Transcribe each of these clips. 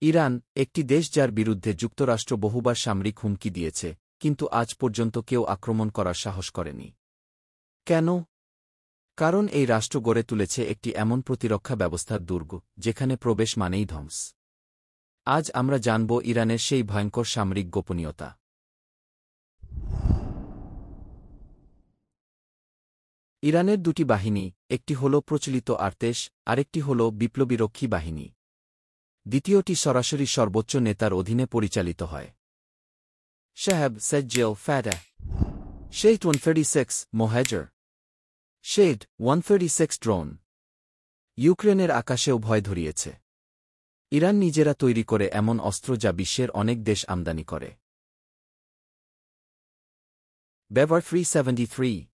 Iran, একটি দেশ যার বিরুদ্ধে যুক্তরাষ্ট্র বহুবার সামরিক হুমকি দিয়েছে, কিন্তু আজ পর্যন্ত কেউ আক্রমণ করার সাহস করেনি। কেন? কারণ এই রাষ্ট্র গড়ে তুলেছে একটি এমন প্রতিরক্ষা ব্যবস্থার দুর্গ, যেখানে প্রবেশ মানেই ধ্বংস। আজ আমরা জানব ইরানের সেই ভয়ঙ্কর সামরিক গোপনীয়তা। ইরানের দুটি বাহিনী, একটি হল প্রচলিত আর্তেশ, আরেকটি হল বিপ্লবীরক্ষী বাহিনী। দ্বিতীয়টি সরাসরি সর্বোচ্চ নেতার অধীনে পরিচালিত হয়। শাহেব সেজ্জেল ফ্যাটা শেড 136 মোহাজের শেড 136 ড্রোন ইউক্রেনের আকাশেও ভয় ধরিয়েছে। ইরান নিজেরা তৈরি করে এমন অস্ত্র যা বিশ্বের অনেক দেশ আমদানি করে। বেভার 373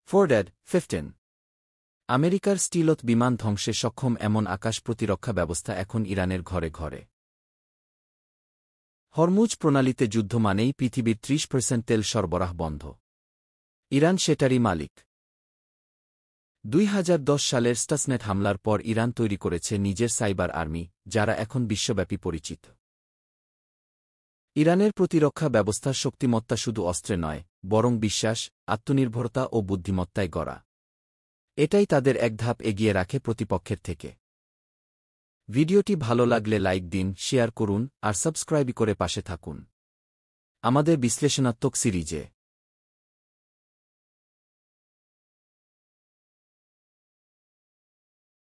ফোর্ডেড 15 আমেরিকার স্টিলথ বিমান ধ্বংসে সক্ষম এমন আকাশ প্রতিরক্ষা ব্যবস্থা এখন ইরানের ঘরে ঘরে। হরমুজ প্রণালীতে যুদ্ধ মানেই পৃথিবীর 30% তেল সরবরাহ বন্ধ। ইরান সেটারই মালিক। 2010 সালের স্টাসনেট হামলার পর ইরান তৈরি করেছে নিজের সাইবার আর্মি, যারা এখন বিশ্বব্যাপী পরিচিত। ইরানের প্রতিরক্ষা ব্যবস্থার শক্তিমত্তা শুধু অস্ত্রে নয়, বরং বিশ্বাস, আত্মনির্ভরতা ও বুদ্ধিমত্তায় গড়া। এটাই তাদের এক ধাপ এগিয়ে রাখে প্রতিপক্ষের থেকে। ভিডিওটি ভালো লাগলে লাইক দিন, শেয়ার করুন আর সাবস্ক্রাইব করে পাশে থাকুন আমাদের বিশ্লেষণাত্মক সিরিজে।